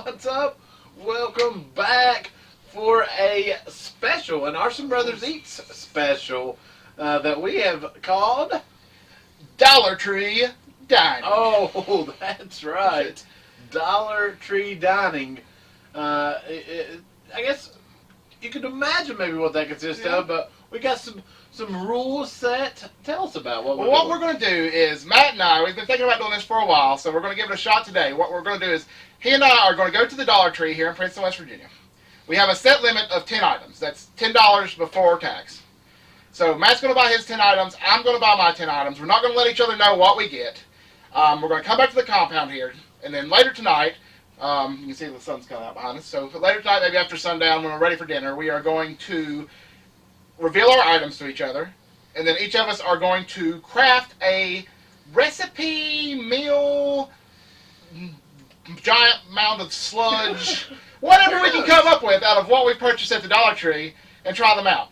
What's up? Welcome back for a special, an Arson Brothers Eats special that we have called Dollar Tree Dining. Oh, that's right. Dollar Tree Dining. I guess you could imagine maybe what that consists of, but we got some rules set. Tell us about what we're doing. What we're going to do is, Matt and I, we've been thinking about doing this for a while, so we're going to give it a shot today. What we're going to do is, he and I are going to go to the Dollar Tree here in Princeton, West Virginia. We have a set limit of 10 items. That's $10 before tax. So Matt's going to buy his 10 items. I'm going to buy my 10 items. We're not going to let each other know what we get. We're going to come back to the compound here, and then later tonight, you can see the sun's coming out behind us. So later tonight, maybe after sundown, when we're ready for dinner, we are going to reveal our items to each other, and then each of us are going to craft a recipe, meal, giant mound of sludge, whatever we can come up with out of what we purchased at the Dollar Tree, and try them out.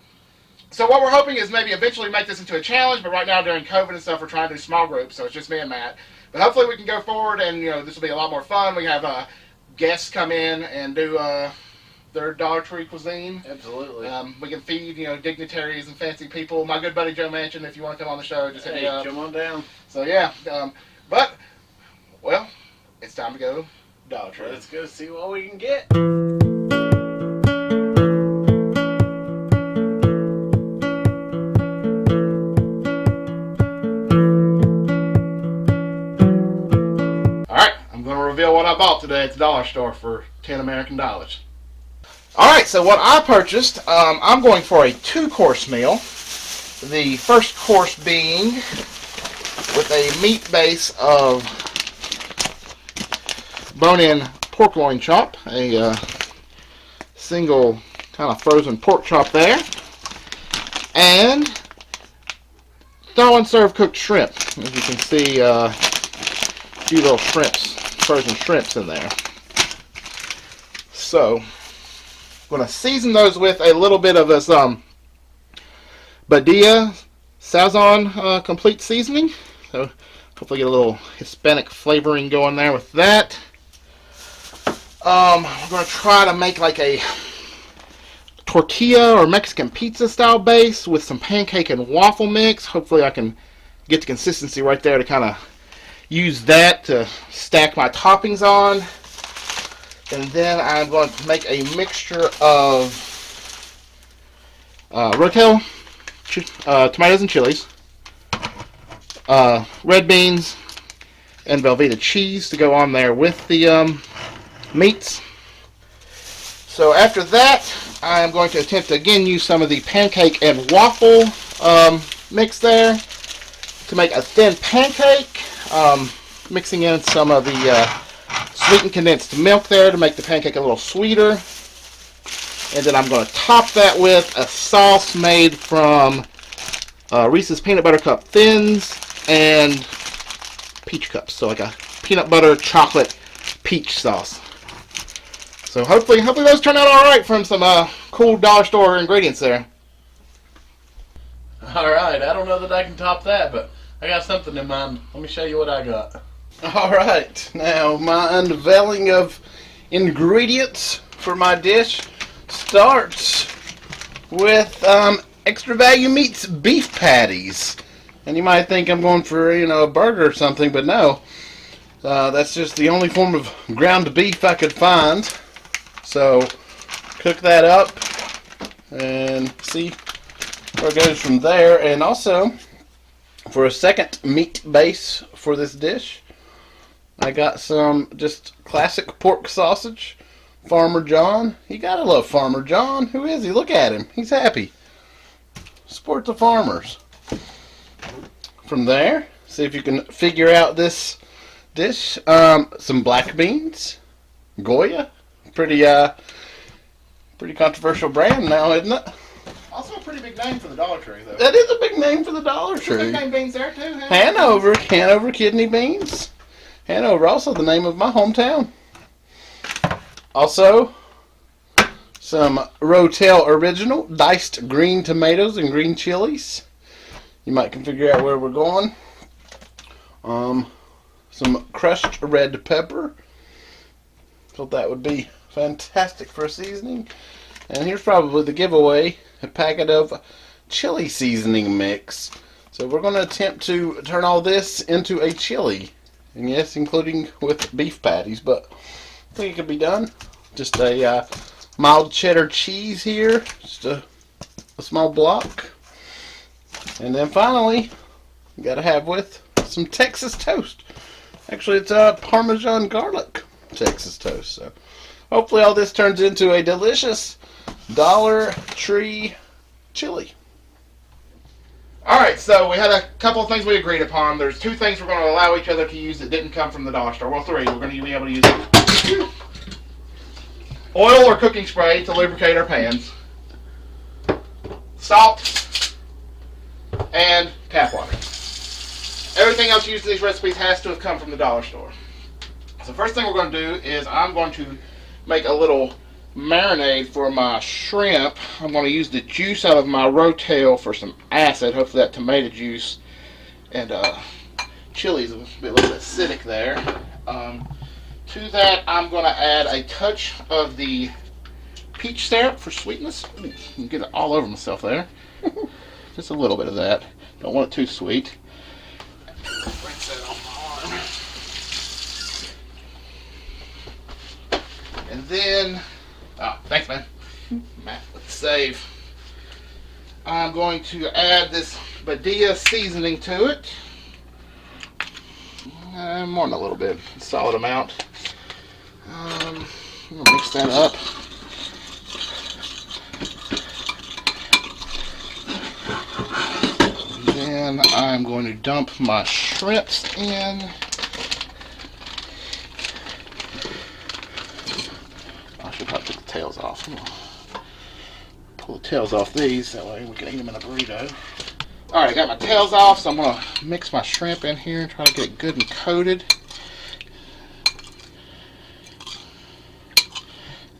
So what we're hoping is maybe eventually make this into a challenge, but right now during COVID and stuff, we're trying to do small groups, so it's just me and Matt. But hopefully we can go forward, and this will be a lot more fun. We have guests come in and do their Dollar Tree cuisine. Absolutely. We can feed, dignitaries and fancy people. My good buddy Joe Manchin, if you want to come on the show, just hit me up. Come on down. So yeah, well, it's time to go Dollar Tree. Let's go see what we can get. Alright, I'm going to reveal what I bought today at the dollar store for 10 American dollars. Alright, so what I purchased, I'm going for a 2-course meal. The first course being with a meat base of bone-in pork loin chop, a single kind of frozen pork chop there, and thaw and serve cooked shrimp. As you can see, a few little shrimps, frozen shrimps in there. So, I'm going to season those with a little bit of this Badia Sazon complete seasoning. So, hopefully get a little Hispanic flavoring going there with that. We're going to try to make like a tortilla or Mexican pizza style base with some pancake and waffle mix. Hopefully I can get the consistency right there to kind of use that to stack my toppings on. And then I'm going to make a mixture of rotel, tomatoes and chilies, red beans, and Velveeta cheese to go on there with the meats. So after that, I'm going to attempt to again use some of the pancake and waffle mix there to make a thin pancake, mixing in some of the sweetened condensed milk there to make the pancake a little sweeter. And then I'm going to top that with a sauce made from Reese's Peanut Butter Cup Thins and peach cups. So like a peanut butter chocolate peach sauce. So hopefully those turn out alright from some cool dollar store ingredients there. Alright, I don't know that I can top that, but I got something in mind. Let me show you what I got. Alright, now my unveiling of ingredients for my dish starts with Extra Value Meats beef patties. And you might think I'm going for, a burger or something, but no. That's just the only form of ground beef I could find. So, cook that up and see where it goes from there. And also, for a second meat base for this dish, I got some just classic pork sausage. Farmer John. You gotta love Farmer John. Who is he? Look at him. He's happy. Support the farmers. From there, see if you can figure out this dish. Some black beans. Goya. Pretty controversial brand now, isn't it? Also a pretty big name for the Dollar Tree, though. That is a big name for the Dollar Tree. Big name beans there, too. Hanover kidney beans. Hanover, also the name of my hometown. Also, some Rotel Original diced green tomatoes and green chilies. You might can figure out where we're going. Some crushed red pepper. Thought that would be fantastic for a seasoning. And here's probably the giveaway, a packet of chili seasoning mix. So we're going to attempt to turn all this into a chili. And yes, including with beef patties, but I think it could be done. Just a mild cheddar cheese here, just a small block. And then finally, you got to have with some Texas toast. Actually, it's a Parmesan garlic Texas toast. So hopefully all this turns into a delicious Dollar Tree chili. Alright, so we had a couple of things we agreed upon. There's 2 things we're going to allow each other to use that didn't come from the dollar store. Well, 3. We're going to be able to use oil or cooking spray to lubricate our pans, salt, and tap water. Everything else used in these recipes has to have come from the dollar store. So first thing we're going to do is I'm going to make a little marinade for my shrimp. I'm going to use the juice out of my rotel for some acid. Hopefully that tomato juice and chili's a little bit acidic there. To that I'm going to add a touch of the peach syrup for sweetness. Ooh, you can get it all over myself there. Just a little bit of that. Don't want it too sweet. Rinse that on my arm. And then oh, thanks, man. Matt with the save. I'm going to add this Badia seasoning to it. More than a little bit, a solid amount. I'm going to mix that up. And then I'm going to dump my shrimps in. I should probably take the tails off. Pull the tails off these, that way we can eat them in a burrito. Alright, I got my tails off, so I'm going to mix my shrimp in here and try to get it good and coated.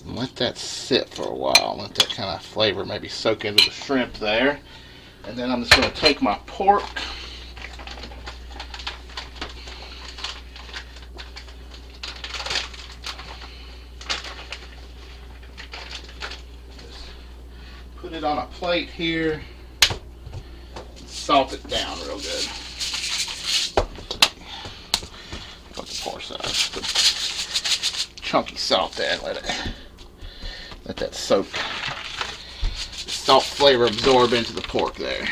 And let that sit for a while. Let that kind of flavor maybe soak into the shrimp there. And then I'm just going to take my pork. Put it on a plate here. Salt it down real good. Put the pork size. Put chunky salt there. Let that soak. The salt flavor absorb into the pork there.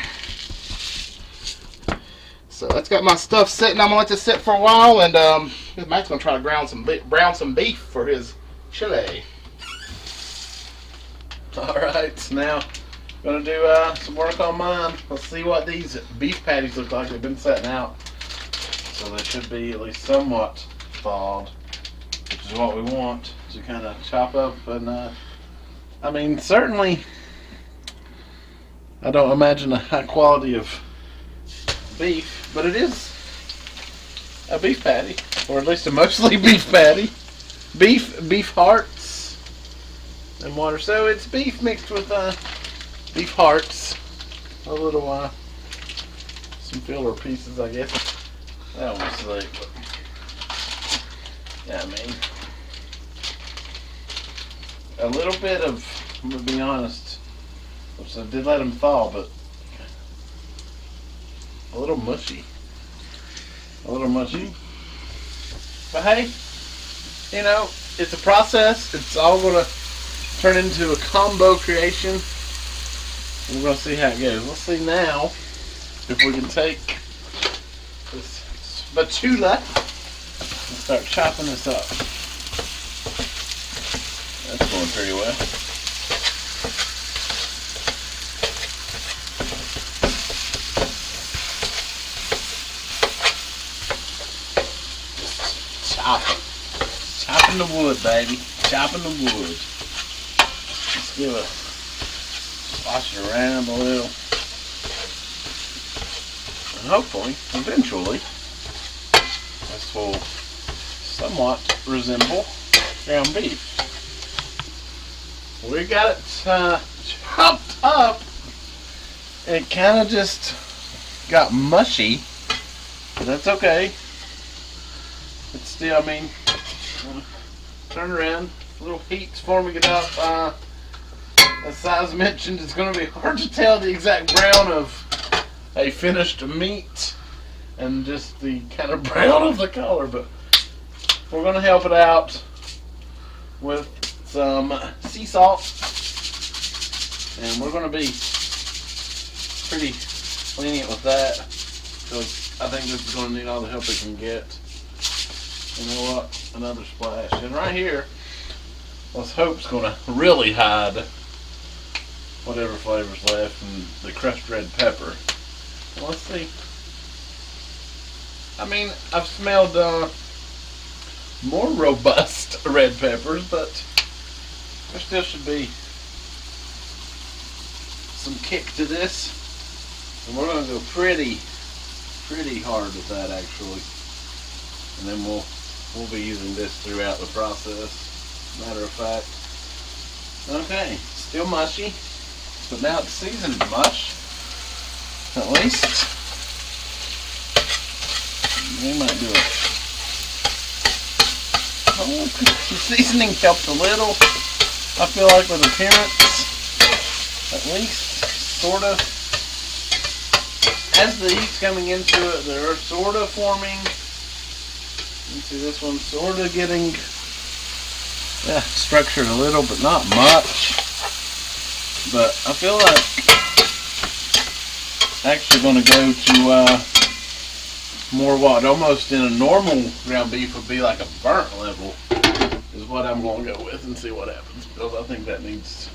So that's got my stuff sitting. I'm gonna let this sit for a while, and Matt's gonna try to brown some beef for his chili. Alright, now gonna do some work on mine. Let's see what these beef patties look like. They've been setting out, so they should be at least somewhat thawed, which is what we want to kind of chop up. And I mean, certainly I don't imagine a high quality of beef, but it is a beef patty, or at least a mostly beef patty. Beef hearts and water. So it's beef mixed with beef hearts, a little some filler pieces, I guess. That one's slick, but yeah, I mean, a little bit of, I'm gonna be honest, which I did let them thaw, but a little mushy. But hey, you know, it's a process. It's all gonna turn into a combo creation. We're gonna see how it goes. Let's see now if we can take this spatula and start chopping this up. That's going pretty well. Chopping the wood, baby. Chopping the wood. Let's give it, wash it around a little. And hopefully, eventually, this will somewhat resemble ground beef. We got it chopped up. It kind of just got mushy, but that's okay. It's still, I mean, turn around. A little heat's forming it up. As Size mentioned, it's going to be hard to tell the exact brown of a finished meat and just the kind of brown of the color, but we're going to help it out with some sea salt, and we're going to be pretty lenient with that because I think this is going to need all the help it can get. You know what? Another splash. And right here, let's hope it's going to really hide whatever flavor's left and the crushed red pepper. Well, let's see. I mean, I've smelled more robust red peppers, but there still should be some kick to this. And we're going to go pretty hard with that, actually. And then we'll be using this throughout the process, matter of fact. Okay, still mushy, but now it's seasoned much, at least. We might do it. Oh, the seasoning helped a little. I feel like with appearance, at least, sort of. As the heat's coming into it, they're sort of forming. You see this one sort of getting structured a little, but not much. But I feel like actually going to go to more what almost in a normal ground beef would be like a burnt level is what I'm going to go with and see what happens, because I think that needs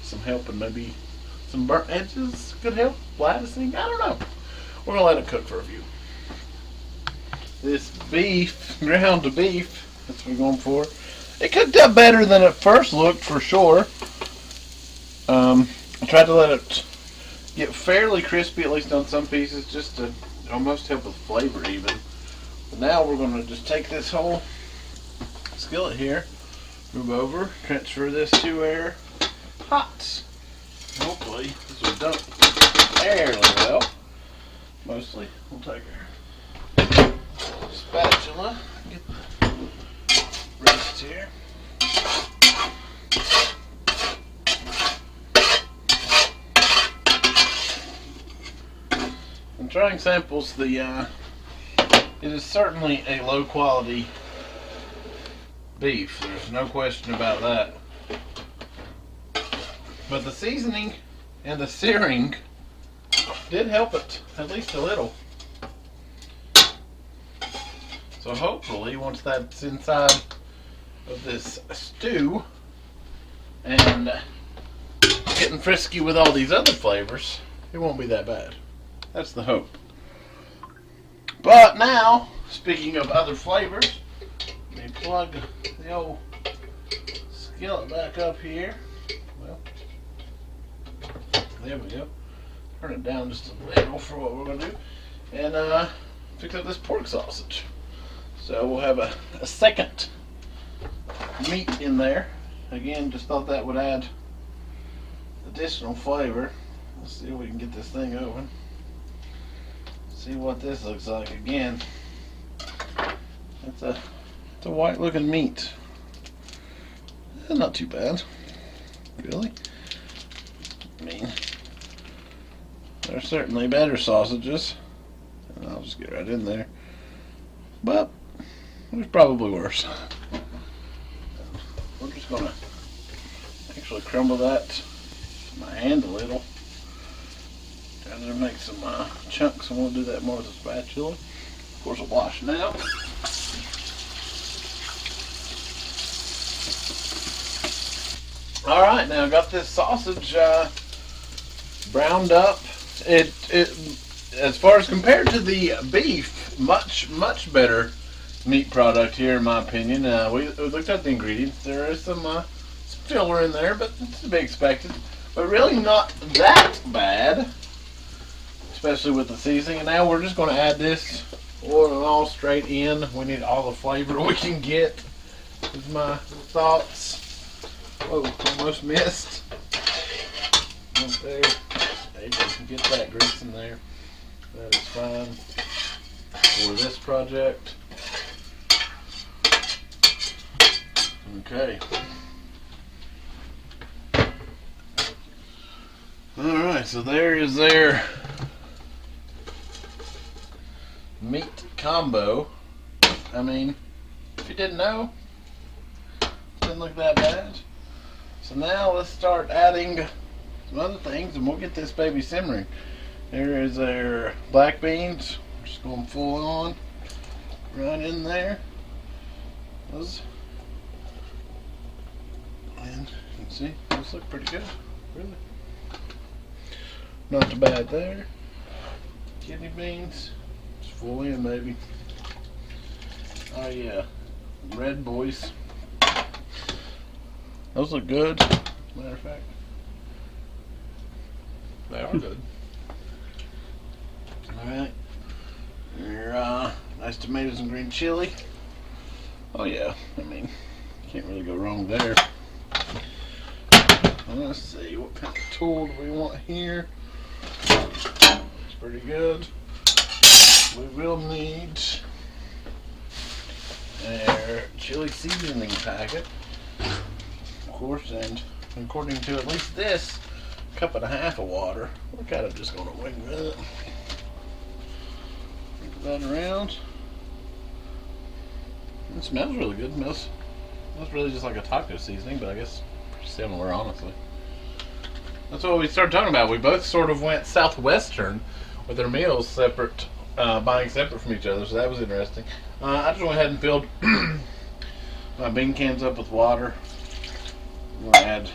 some help, and maybe some burnt edges could help latticing. I don't know. We're going to let it cook for a few. This beef, ground beef, that's what we're going for. It cooked up better than it first looked, for sure. I tried to let it get fairly crispy, at least on some pieces, just to almost help with flavor even. But now we're going to just take this whole skillet here, move over, transfer this to our pots. Hopefully this will dump fairly well. Mostly. We'll take our spatula, get the rest here. In trying samples, it is certainly a low quality beef. There's no question about that. But the seasoning and the searing did help it, at least a little. So hopefully once that's inside of this stew and getting frisky with all these other flavors, it won't be that bad. That's the hope. But now, speaking of other flavors, let me plug the old skillet back up here. Well, there we go. Turn it down just a little for what we're going to do. And fix up this pork sausage. So we'll have a second meat in there. Again, just thought that would add additional flavor. Let's see if we can get this thing open. See what this looks like again. It's a white looking meat. Not too bad. Really? I mean, there's certainly better sausages. And I'll just get right in there. But there's probably worse. We're just gonna actually crumble that with my hand a little. Trying to make some chunks, and we'll do that more with a spatula. Of course, I'll wash it out. All right, now I got this sausage browned up. It as far as compared to the beef, much better meat product here, in my opinion. We looked at the ingredients. There is some filler in there, but it's to be expected. But really not that bad, especially with the seasoning. And now we're just going to add this oil all straight in. We need all the flavor we can get. Is my thoughts. Whoa, almost missed. Up there. Able to get that grease in there. That is fine for this project. Okay. Alright, so there is their meat combo. I mean, if you didn't know, it didn't look that bad. So now let's start adding some other things and we'll get this baby simmering. Here is our black beans. We're just going full on right in there. And you can see, those look pretty good, really. Not too bad there. Kidney beans, just full in maybe. Oh yeah, red boys. Those look good, matter of fact. They are good. Alright. Your nice tomatoes and green chili. Oh yeah, I mean, can't really go wrong there. Let's see, what kind of tool do we want here? It's pretty good. We will need our chili seasoning packet, of course, and according to at least this, 1.5 cups of water. We're kind of just going to wing that. Put that around. It smells really good. It smells really just like a taco seasoning, but I guess pretty similar, honestly. That's what we started talking about. We both sort of went southwestern with our meals separate, buying separate from each other, so that was interesting. I just went ahead and filled my bean cans up with water. I'm going to add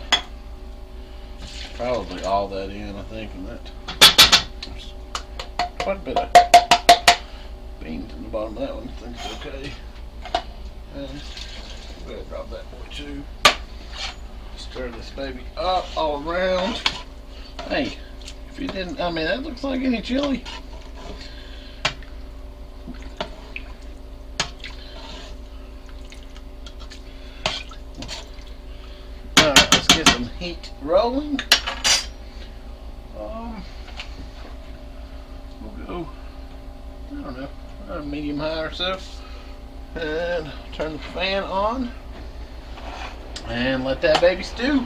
probably all that in, I think, and there's quite a bit of beans in the bottom of that one. I think it's okay. And go ahead and drop that boy too. Stir this baby up all around. Hey, if you didn't, I mean, that looks like any chili. Alright, let's get some heat rolling. We'll go, I don't know, medium high or so. And turn the fan on and let that baby stew.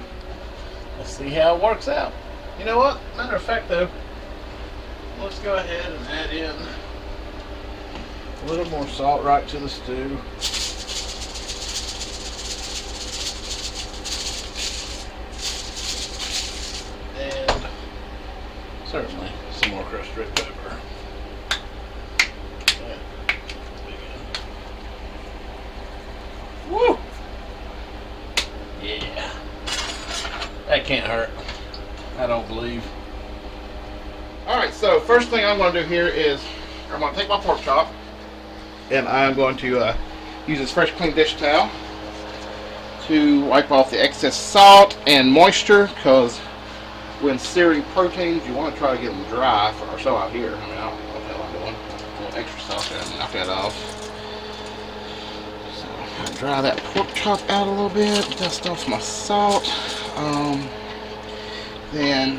Let's see how it works out. You know what? Matter of fact, though, let's go ahead and add in a little more salt right to the stew. And certainly some more crushed red pepper. Woo! Yeah. That can't hurt. I don't believe. Alright, so first thing I'm going to do here is I'm going to take my pork chop and I'm going to use this fresh clean dish towel to wipe off the excess salt and moisture, because when searing proteins you want to try to get them dry, or so out here. I mean, I don't know what the hell I'm doing. A little extra salt there and knock that off. Dry that pork chop out a little bit, dust off my salt, then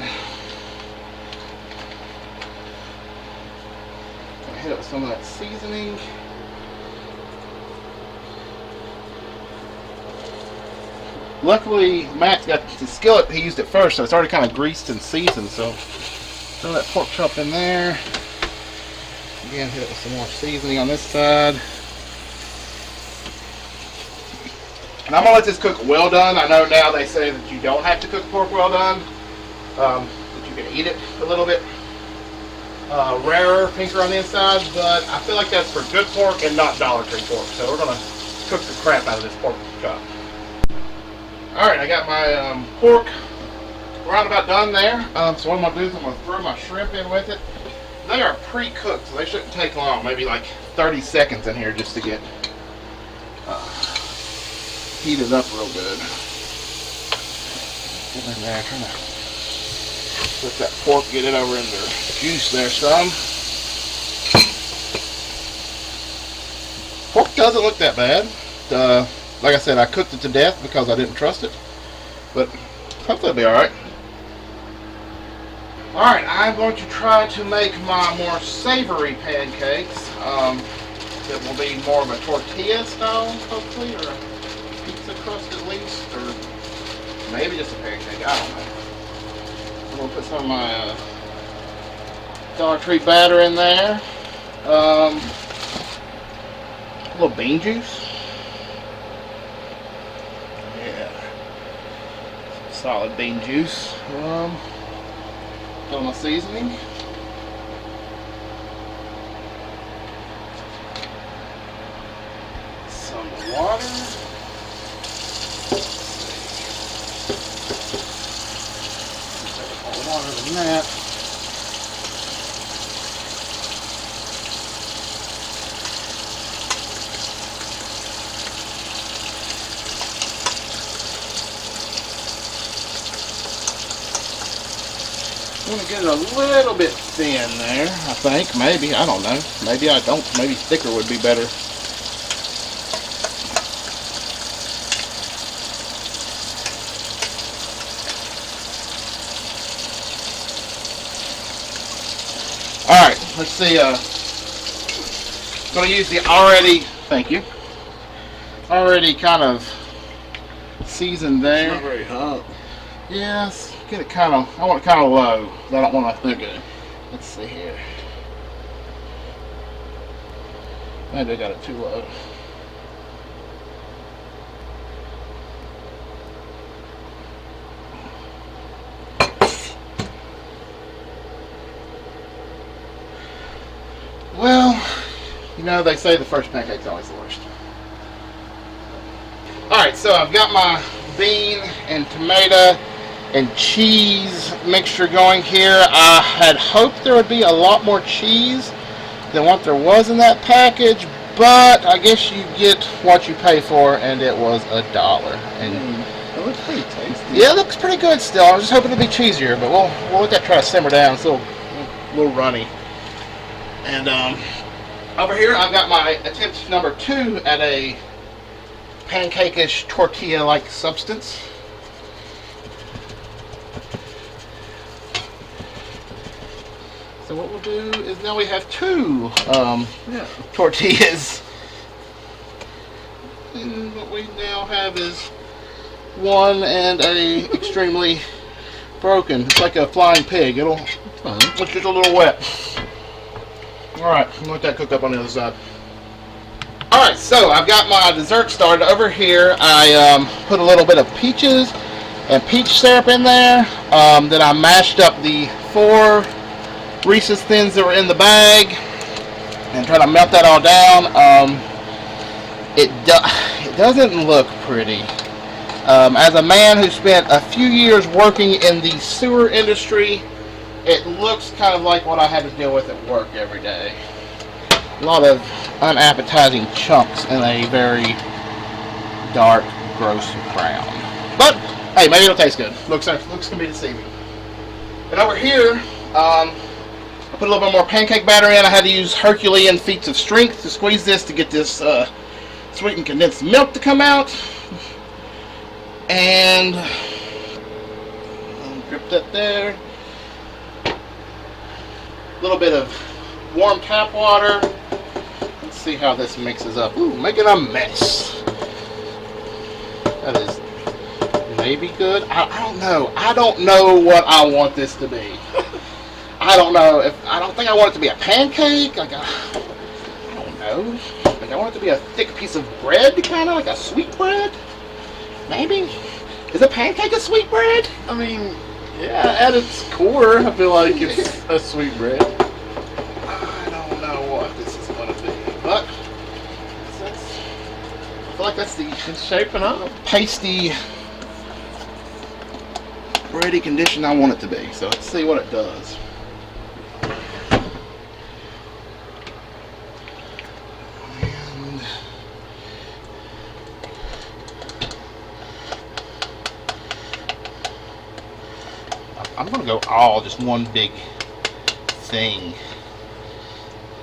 hit it with some of that seasoning. Luckily, Matt's got the skillet, he used it first, so it's already kind of greased and seasoned, so throw that pork chop in there. Again, hit it with some more seasoning on this side. And I'm going to let this cook well done. I know now they say that you don't have to cook pork well done, that you can eat it a little bit rarer, pinker on the inside, but I feel like that's for good pork and not Dollar Tree pork. So we're going to cook the crap out of this pork chop. Alright, I got my pork around about done there. So what I'm going to do is I'm going to throw my shrimp in with it. They are pre-cooked, so they shouldn't take long, maybe like 30 seconds in here just to get heated up real good. Get in there, trying to let that pork get it over in the juice there some. Pork doesn't look that bad. Like I said, I cooked it to death because I didn't trust it, but hopefully it'll be alright. Alright, I'm going to try to make my more savory pancakes. That will be more of a tortilla style, hopefully, or a pizza crust at least, or maybe just a pancake. I don't know. I'm gonna put some of my Dollar Tree batter in there. A little bean juice. Yeah. Solid bean juice. Throw my seasoning. Some water. More water than that. I'm going to get it a little bit thin there, I think. Maybe. I don't know. Maybe I don't. Maybe thicker would be better. Alright, let's see. I'm going to use the already kind of seasoned there. It's not very hot. Yes. Get it kind of, I want it kind of low. I don't want to, okay. Let's see here. Maybe I got it too low. Well, you know, they say the first pancake's always the worst. Alright, so I've got my bean and tomato and cheese mixture going here. I had hoped there would be a lot more cheese than what there was in that package, but I guess you get what you pay for, and it was $1. And it looks pretty tasty. yeah, it looks pretty good still. I was just hoping it'd be cheesier, but we'll let that try to simmer down. It's a little runny. And over here I've got my attempt number 2 at a pancake-ish tortilla-like substance. So what we'll do is now we have 2 tortillas. And what we now have is one and a extremely broken. It's like a flying pig. It's just a little wet. Alright, I'm going to let that cook up on the other side. Alright, so I've got my dessert started over here. I put a little bit of peaches and peach syrup in there. Then I mashed up the 4 Reese's Thins that were in the bag and try to melt that all down. It doesn't look pretty. As a man who spent a few years working in the sewer industry, it looks kind of like what I had to deal with at work every day. A lot of unappetizing chunks in a very dark, gross brown. But hey, maybe it'll taste good. Looks can be deceiving. And over here, I put a little bit more pancake batter in. I had to use Herculean feats of strength to squeeze this to get this sweetened condensed milk to come out. And drip that there. A little bit of warm tap water. Let's see how this mixes up. Ooh, making a mess. That is maybe good. I don't know. I don't know what I want this to be. I don't know. I don't think I want it to be a pancake. I don't know. Like I want it to be a thick piece of bread, kind of like a sweet bread. Maybe. Is a pancake a sweet bread? I mean, yeah, at its core, I feel like it's a sweet bread. I don't know what this is going to be, but I feel like that's It's shaping up. pasty, bready condition I want it to be. So let's see what it does. And I'm going to go all just one big thing.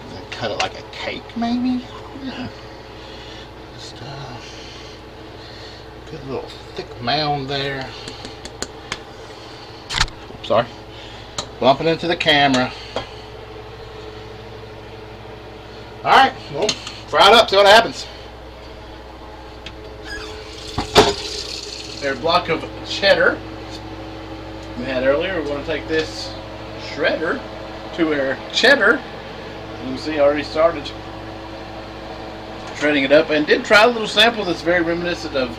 And then cut it like a cake, maybe? Yeah. Just good little thick mound there. Oops, sorry. Bumping into the camera. Alright, well, fry it up, see what happens. or block of cheddar we had earlier. We're going to take this shredder to our cheddar. You can see I already started shredding it up, and did try a little sample that's very reminiscent of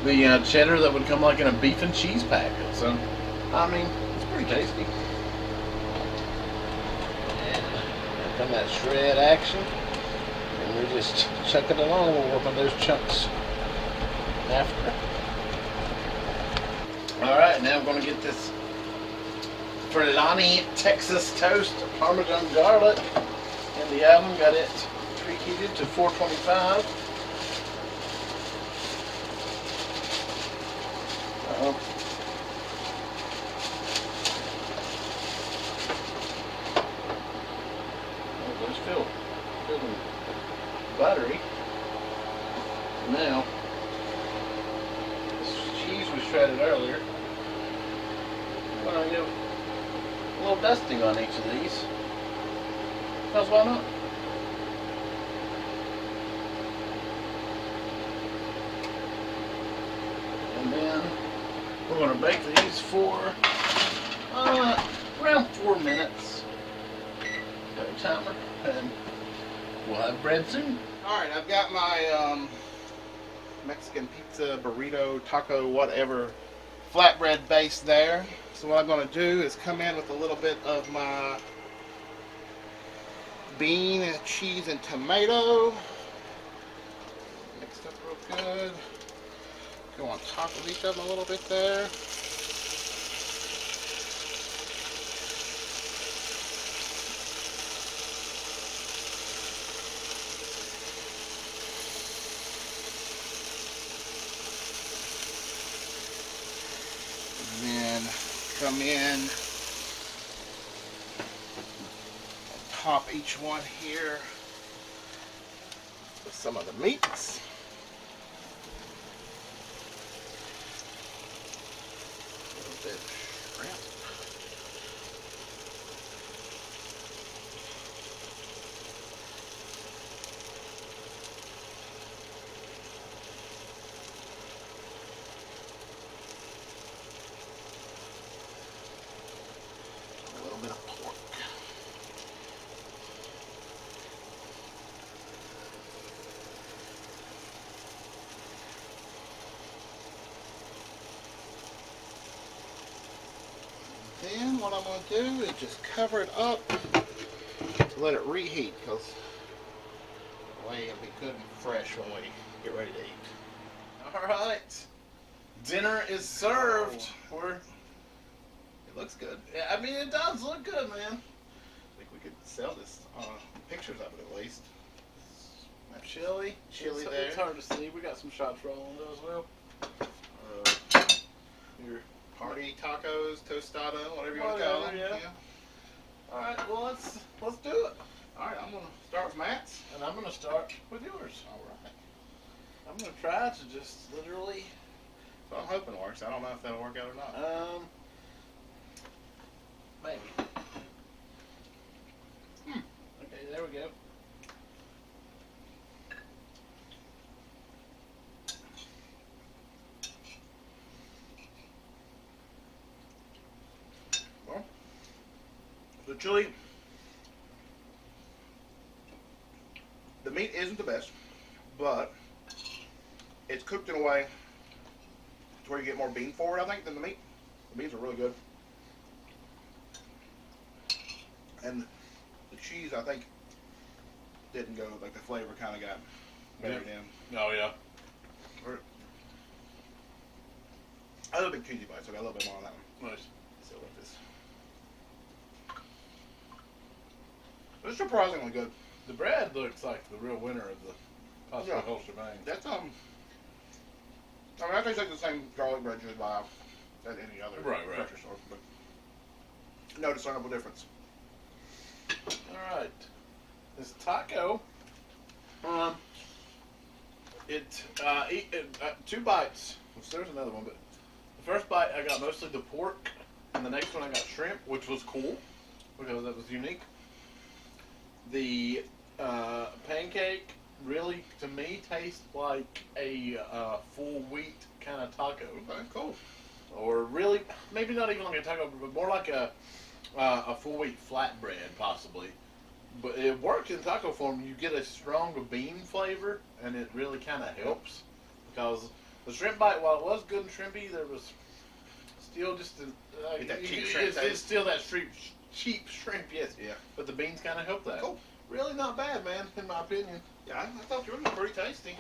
the cheddar that would come like in a beef and cheese packet. So, I mean, it's pretty tasty. And here come that shred action, and we just chuck it along. We'll work on those chunks after. All right, now I'm going to get this Ferlani Texas toast Parmesan garlic in the oven. Got it preheated to 425. Oh, there's filling buttery. Now, this cheese we shredded earlier. I'm gonna give a little dusting on each of these. Because why not? And then we're going to bake these for around 4 minutes. Got a timer, and we'll have bread soon. Alright, I've got my Mexican pizza, burrito, taco, whatever flatbread base there. So what I'm going to do is come in with a little bit of my bean and cheese and tomato. Mixed up real good. Go on top of each of them a little bit there. And then come in and top each one here with some of the meats. Bit of shrimp. A little bit of pork. Then what I'm going to do is just cover it up to let it reheat, because the way it'll be good and fresh when we get ready to eat. Alright. Dinner is served. It looks good. Yeah, I mean, it does look good, man. I think we could sell this pictures of it at least. Chili. Chili It's there. hard to see. We got some shots rolling though as well. Your Party tacos, tostado, whatever you want to call them. Whatever, yeah. Alright, well let's do it. Alright, I'm going to start with Matt's. And I'm gonna start with yours. Alright. I'm gonna try to just literally So I'm hoping it works. I don't know if that'll work out or not. maybe. Okay, there we go. Well, the chili, the meat isn't the best, but it's cooked in a way to where you get more bean for it, I think, than the meat. The beans are really good. And the cheese, I think, didn't go, like the flavor kind of got buried in. Oh yeah. I love a big cheesy bite, so I got a little bit more on that one. Nice. So with this. It's surprisingly good. The bread looks like the real winner of the pasta Yeah. whole shebang. That's I mean, that tastes like the same garlic bread you would buy at any other Right. grocery store, but no discernible difference. Alright. This taco, two bites. There's another one, but the first bite I got mostly the pork, and the next one I got shrimp, which was cool because that was unique. The pancake really, to me, tastes like a full wheat kind of taco. Okay, cool. Or really, maybe not even like a taco, but more like a full wheat flatbread, possibly. But it works in taco form. You get a strong bean flavor, and it really kind of helps because the shrimp bite, while it was good and shrimpy, there was still just That cheap shrimp it's still that cheap shrimp, yes. Yeah. But the beans kind of help that. Cool. Really not bad, man, in my opinion. Yeah, I thought yours was pretty tasty.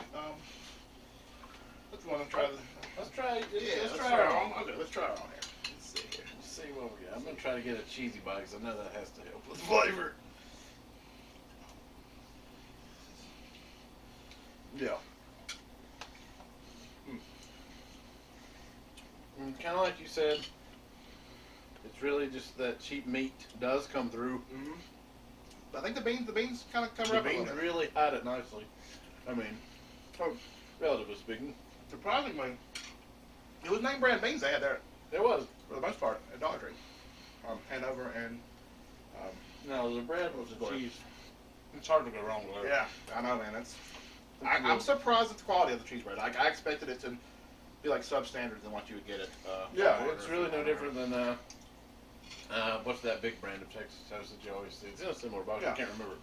Let's want to try. Let's try. Let's try try it it on. on. Okay, let's try it on here. Let's see here. Let's see what we got. I'm gonna try to get a cheesy bite because I know that has to help with flavor. Yeah. Kind of like you said, it's really just that cheap meat does come through. Mm-hmm. I think the beans kind of cover The up a little beans bit. really hide it nicely. I mean, relatively speaking, Surprisingly, it was name brand beans they had there there was. for the most part at Dollar Tree, Hanover and. No, the bread was the Good. cheese. It's hard to go wrong with it. Yeah, I know, man. I'm surprised at the quality of the cheese bread. I expected it to be like substandard than what you would get at. Yeah, Walmart it's or really no something. different than what's that big brand of Texas toast that you always see? It's in a similar box. Yeah. I can't remember.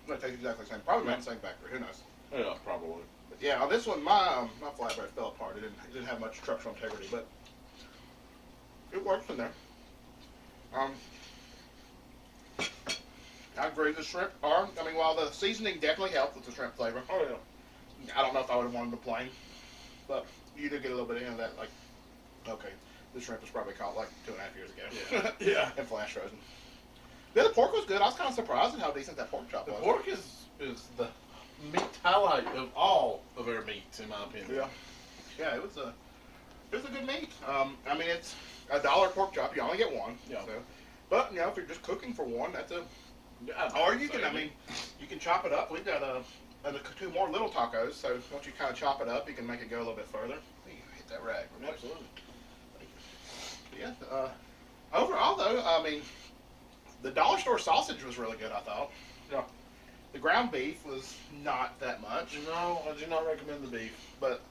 It tastes exactly the same. Probably made in the same factory. Who knows? Yeah, probably. But yeah, on this one, my flatbread fell apart. It didn't have much structural integrity, but it works in there. I agree. The shrimp are. I mean, while the seasoning definitely helps with the shrimp flavor, Oh yeah. I don't know if I would have wanted them plain, but you do get a little bit of that. Like, okay, the shrimp was probably caught like 2.5 years ago. Yeah. Yeah. And flash frozen. Yeah, the pork was good. I was kind of surprised at how decent that pork chop The was. pork is the meat highlight of all of our meats, in my opinion. Yeah. Yeah, it was a good meat. I mean, it's $1 pork chop. You only get one. Yeah. So, but you know, if you're just cooking for one, that's a. Yeah, Or you can, I mean, you can chop it up. We've got 2 more little tacos. So once you kind of chop it up, you can make it go a little bit further. You hit that rag. real quick. absolutely. Yeah. Overall, though, I mean, the dollar store sausage was really good. I thought. Yeah. The ground beef was not that much. No, I do not recommend the beef. But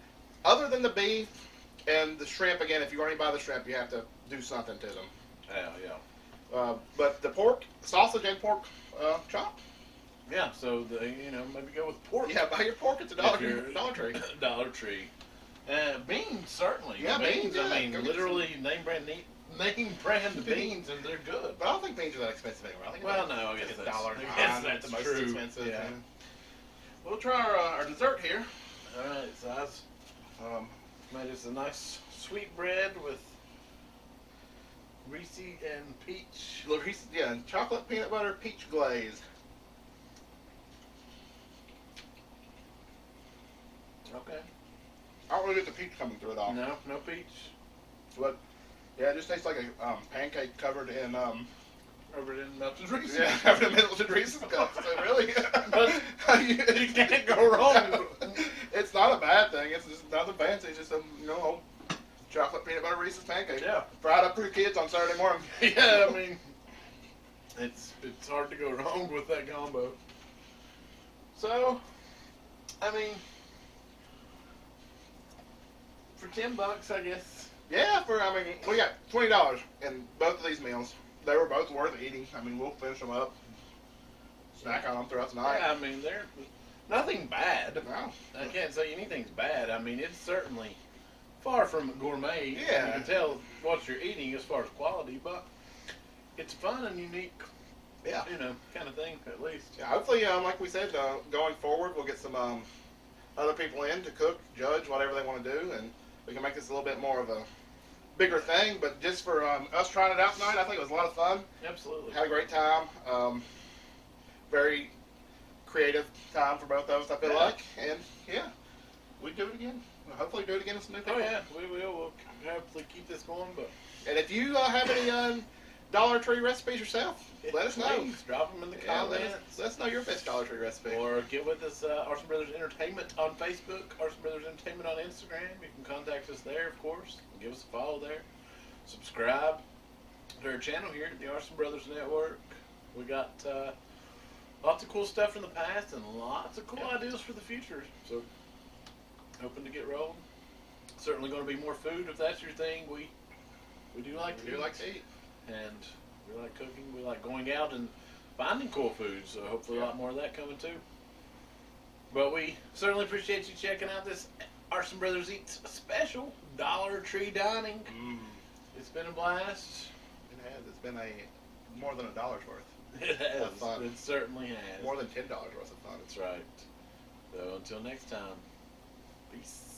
other than the beef and the shrimp, again, if you already buy the shrimp, you have to do something to them. Yeah, yeah. But the pork, sausage and pork chop. Yeah, so maybe go with pork. Yeah, buy your pork at the Dollar Tree. Dollar Tree. Beans, certainly. Yeah, beans, yeah. I mean, Go get literally name brand beans, and they're good. But I don't think beans are that expensive anymore. I think Well, it's no, I guess it's that's, $1.09 I guess at that's the most true. expensive. Yeah. We'll try our dessert here. All right, so I made us a nice sweet bread with Reese and peach. Yeah, and chocolate peanut butter peach glaze. Okay. I don't really get the peach coming through at all. No peach. But yeah, it just tastes like a pancake covered in Over it in melted Reese. yeah, covered in melted Reese's cups. So really, But you can't go wrong. It's not a bad thing. It's just nothing fancy. It's just a chocolate peanut butter Reese's pancake. Yeah. Fried up for your kids on Saturday morning. Yeah, I mean, it's hard to go wrong with that combo. So, I mean, for $10, I guess. Yeah, we got $20 in both of these meals. They were both worth eating. I mean, we'll finish them up, snack on them throughout the night. Yeah, I mean, they're nothing bad. No. I can't say anything's bad. I mean, it's certainly far from gourmet. Yeah. You can tell what you're eating as far as quality, but it's fun and unique. Yeah. Kind of thing, at least. Yeah, hopefully, like we said, going forward, we'll get some other people in to cook, judge, whatever they want to do, and we can make this a little bit more of a bigger thing. But just for us trying it out tonight, I think it was a lot of fun. Absolutely. Had a great time. Very creative time for both of us, I feel like. And yeah, we'd do it again. We'll hopefully do it again with some new people. Oh, yeah, we will. We'll hopefully keep this going, but And if you have any Dollar Tree recipes yourself, let us know. please drop them in the Yeah, comments. let us know your best Dollar Tree recipe. Or get with us, Arson Brothers Entertainment on Facebook, Arson Brothers Entertainment on Instagram. You can contact us there, of course. Give us a follow there. Subscribe to our channel here at the Arson Brothers Network. We got lots of cool stuff from the past and lots of cool ideas for the future. So, hoping to get rolling. Certainly going to be more food if that's your thing. We do like to eat. And we like cooking. We like going out and finding cool foods. So hopefully a lot more of that coming too. But we certainly appreciate you checking out this Arson Brothers Eats special Dollar Tree dining. It's been a blast. It has. It's been more than $1 worth. It has. Of fun. It certainly has. More than $10 worth of fun. That's right. So until next time, peace.